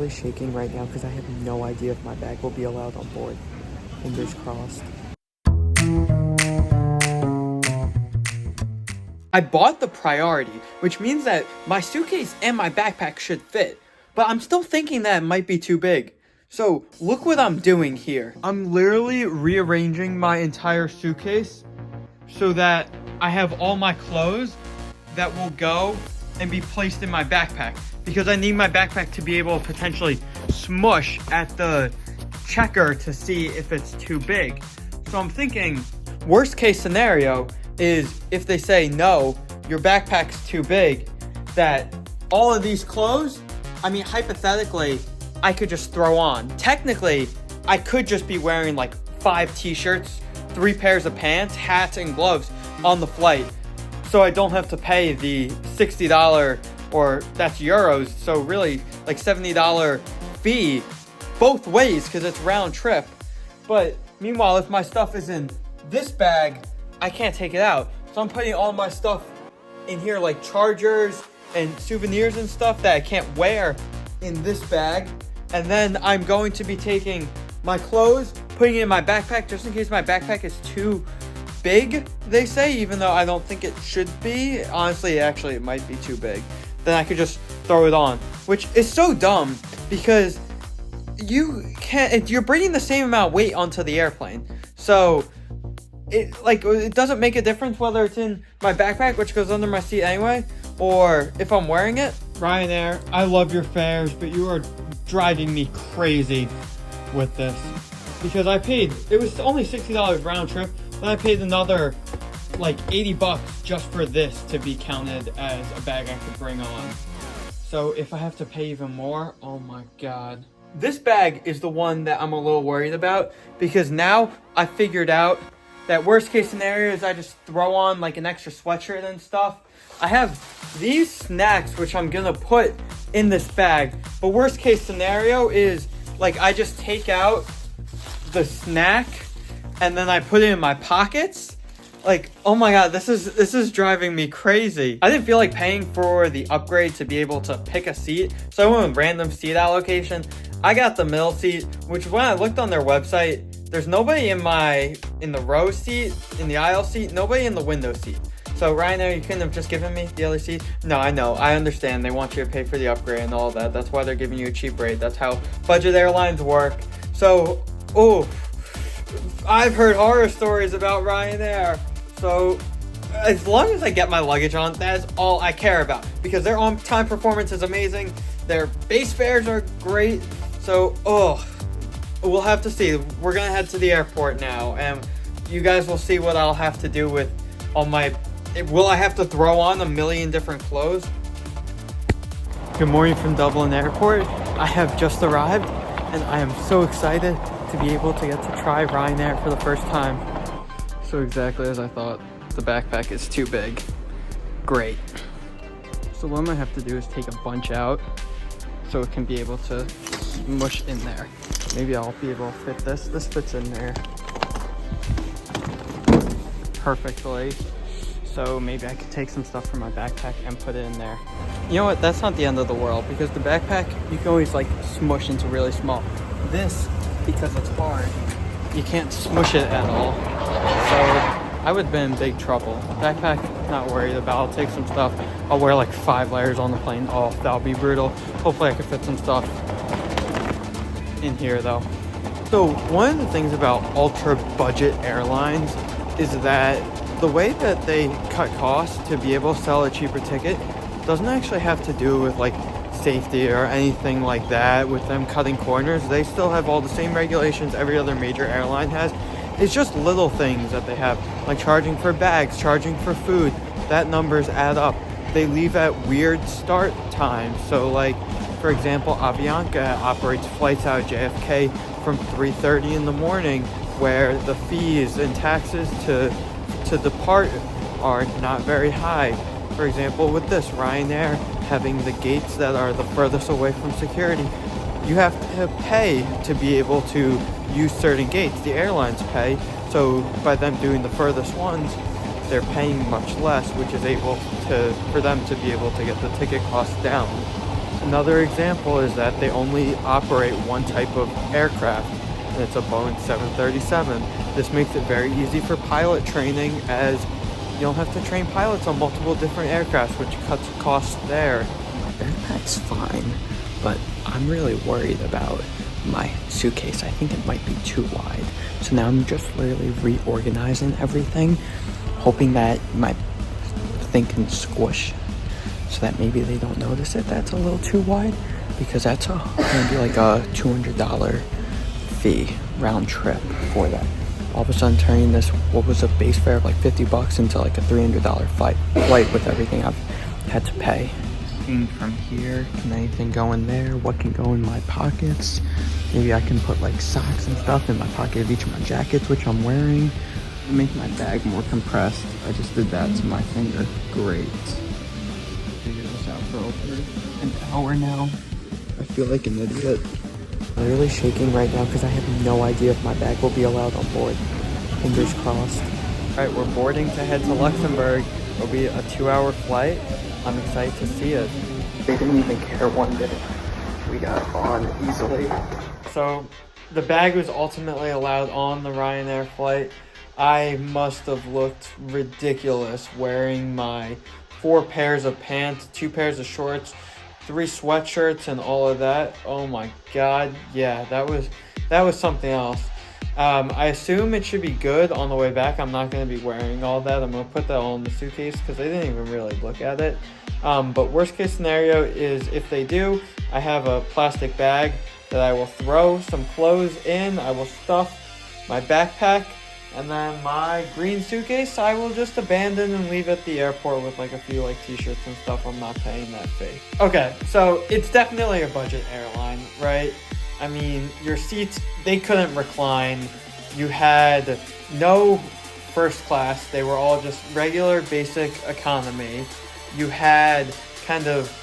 really shaking right now because I have no idea if my bag will be allowed on board. Fingers crossed. I bought the priority, which means that my suitcase and my backpack should fit, but I'm still thinking that it might be too big. So look what I'm doing here. I'm literally rearranging my entire suitcase so that I have all my clothes that will go and be placed in my backpack, because I need my backpack to be able to potentially smush at the checker to see if it's too big. So I'm thinking, worst case scenario is if they say, no, your backpack's too big, that all of these clothes, I mean, hypothetically, I could just throw on. Technically, I could just be wearing like 5 t-shirts, 3 pairs of pants, hats, and gloves on the flight. So I don't have to pay the $60, or that's euros, so really like $70 fee both ways because it's round trip. But meanwhile, if my stuff is in this bag, I can't take it out. So I'm putting all my stuff in here, like chargers and souvenirs and stuff that I can't wear in this bag. And then I'm going to be taking my clothes, putting it in my backpack just in case my backpack is too big, they say, even though I don't think it should be. Honestly, actually, it might be too big. Then I could just throw it on, which is so dumb because you're bringing the same amount of weight onto the airplane. So it doesn't make a difference whether it's in my backpack, which goes under my seat anyway, or if I'm wearing it. Ryanair, I love your fares, but you are driving me crazy with this. Because it was only $60 round trip, then I paid another like $80 just for this to be counted as a bag I could bring on. So if I have to pay even more, oh my god. This bag is the one that I'm a little worried about, because now I figured out that worst case scenario is I just throw on like an extra sweatshirt and stuff. I have these snacks which I'm gonna put in this bag, but worst case scenario is like I just take out the snack and then I put it in my pockets. Like, oh my god, this is driving me crazy. I didn't feel like paying for the upgrade to be able to pick a seat, so I went with random seat allocation. I got the middle seat, which when I looked on their website, there's nobody in the row seat, in the aisle seat, nobody in the window seat. So Ryanair, you couldn't have just given me the other seat? No, I know, I understand. They want you to pay for the upgrade and all that. That's why they're giving you a cheap rate. That's how budget airlines work. So, I've heard horror stories about Ryanair. So as long as I get my luggage on, that is all I care about, because their on-time performance is amazing. Their base fares are great. So, we'll have to see. We're gonna head to the airport now, and you guys will see what I'll have to do with all my... Will I have to throw on a million different clothes? Good morning from Dublin Airport. I have just arrived, and I am so excited to be able to get to try Ryanair for the first time. So exactly as I thought, the backpack is too big. Great. So what I'm gonna have to do is take a bunch out so it can be able to smush in there. Maybe I'll be able to fit this. This fits in there perfectly. So maybe I could take some stuff from my backpack and put it in there. You know what? That's not the end of the world, because the backpack, you can always like smush into really small. This, because it's hard, you can't smush it at all. So I would have been in big trouble. Backpack, not worried about. I'll take some stuff. I'll wear like 5 layers on the plane. Oh, that'll be brutal. Hopefully I can fit some stuff in here though. So one of the things about ultra budget airlines is that the way that they cut costs to be able to sell a cheaper ticket doesn't actually have to do with like safety or anything like that, with them cutting corners. They still have all the same regulations every other major airline has. It's just little things that they have, like charging for bags, charging for food. That numbers add up. They leave at weird start times. So like, for example, Avianca operates flights out of JFK from 3:30 in the morning, where the fees and taxes to depart are not very high. For example, with this, Ryanair having the gates that are the furthest away from security, you have to pay to be able to use certain gates. The airlines pay, so by them doing the furthest ones, they're paying much less, which is able to, for them to be able to get the ticket costs down. Another example is that they only operate one type of aircraft, and it's a Boeing 737. This makes it very easy for pilot training, as you don't have to train pilots on multiple different aircrafts, which cuts costs there. My backpack's fine, but I'm really worried about my suitcase. I think it might be too wide. So now I'm just literally reorganizing everything, hoping that my thing can squish so that maybe they don't notice it that's a little too wide, because that's gonna be like a $200 fee round trip for that. All of a sudden turning this, what was a base fare of like $50 into like a $300 flight with everything I've had to pay. From here, can anything go in there? What can go in my pockets? Maybe I can put like socks and stuff in my pocket of each of my jackets, which I'm wearing. Make my bag more compressed. I just did that to my finger. Great. Figure this out for over an hour now. I feel like an idiot. I'm literally shaking right now because I have no idea if my bag will be allowed on board. Fingers crossed. Alright, we're boarding to head to Luxembourg. It'll be a 2-hour flight. I'm excited to see it. They didn't even care one bit. We got on easily. So, the bag was ultimately allowed on the Ryanair flight. I must have looked ridiculous wearing my 4 pairs of pants, 2 pairs of shorts, 3 sweatshirts, and all of that. Oh my god, yeah, that was something else. I assume it should be good on the way back. I'm not going to be wearing all that. I'm going to put that all in the suitcase because they didn't even really look at it. But worst case scenario is if they do, I have a plastic bag that I will throw some clothes in. I will stuff my backpack, and then my green suitcase I will just abandon and leave at the airport with like a few like t-shirts and stuff. I'm not paying that fee. Okay, so it's definitely a budget airline, right? I mean, your seats, they couldn't recline. You had no first class. They were all just regular basic economy. You had kind of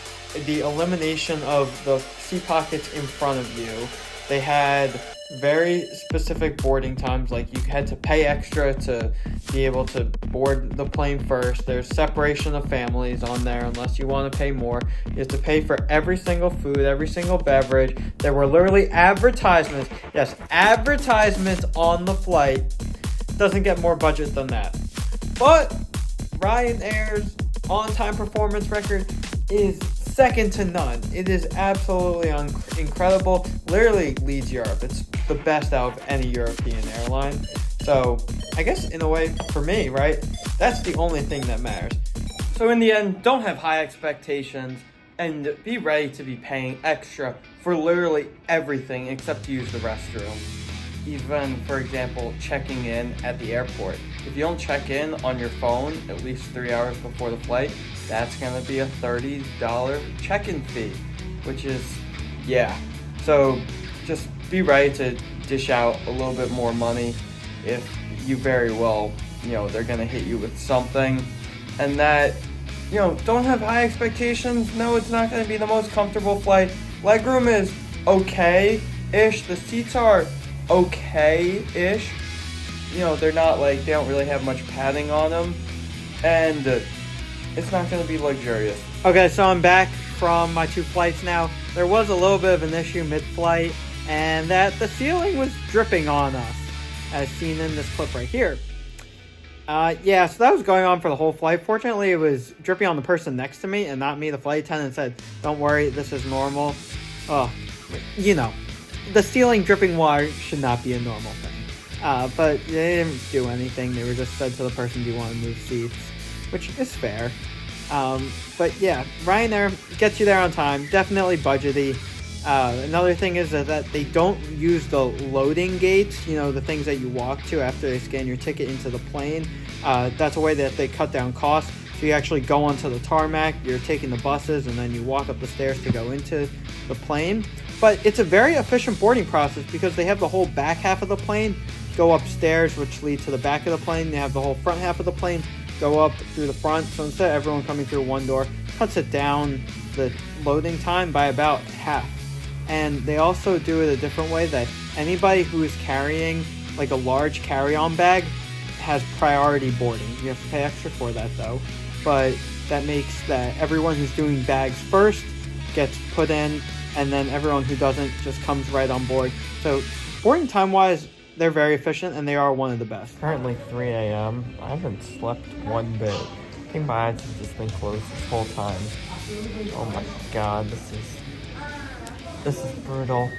the elimination of the seat pockets in front of you. They had very specific boarding times, like you had to pay extra to be able to board the plane first. There's separation of families on there unless you want to pay more. You have to pay for every single food, every single beverage. There were literally advertisements. Yes, advertisements on the flight. Doesn't get more budget than that. But Ryanair's on-time performance record is second to none. It is absolutely incredible. Literally leads Europe. It's the best out of any European airline. So I guess in a way, for me, right, that's the only thing that matters. So in the end, don't have high expectations and be ready to be paying extra for literally everything except to use the restroom. Even, for example, checking in at the airport. If you don't check in on your phone at least 3 hours before the flight, that's going to be a $30 check-in fee, which is, yeah. So just be ready to dish out a little bit more money if you very well, they're going to hit you with something. And that, don't have high expectations. No, it's not going to be the most comfortable flight. Legroom is okay-ish. The seats are okay-ish. They're not like, they don't really have much padding on them. And it's not going to be luxurious. Okay, so I'm back from my 2 flights now. There was a little bit of an issue mid-flight, and that the ceiling was dripping on us, as seen in this clip right here. Yeah, so that was going on for the whole flight. Fortunately, it was dripping on the person next to me and not me. The flight attendant said, "Don't worry, this is normal." The ceiling dripping water should not be a normal thing. But they didn't do anything. They were just said to the person, "Do you want to move seats?" Which is fair. But yeah, Ryanair gets you there on time. Definitely budgety. Another thing is that they don't use the loading gates, the things that you walk to after they scan your ticket into the plane. That's a way that they cut down costs. So you actually go onto the tarmac, you're taking the buses, and then you walk up the stairs to go into the plane. But it's a very efficient boarding process because they have the whole back half of the plane go upstairs, which lead to the back of the plane. They have the whole front half of the plane go up through the front. So instead of everyone coming through one door, cuts it down the loading time by about half. And they also do it a different way, that anybody who is carrying like a large carry-on bag has priority boarding. You have to pay extra for that though. But that makes that everyone who's doing bags first gets put in, and then everyone who doesn't just comes right on board. So boarding time-wise, they're very efficient, and they are one of the best. Currently 3 a.m. I haven't slept one bit. I think my eyes have just been closed this whole time. Oh my god, this is brutal.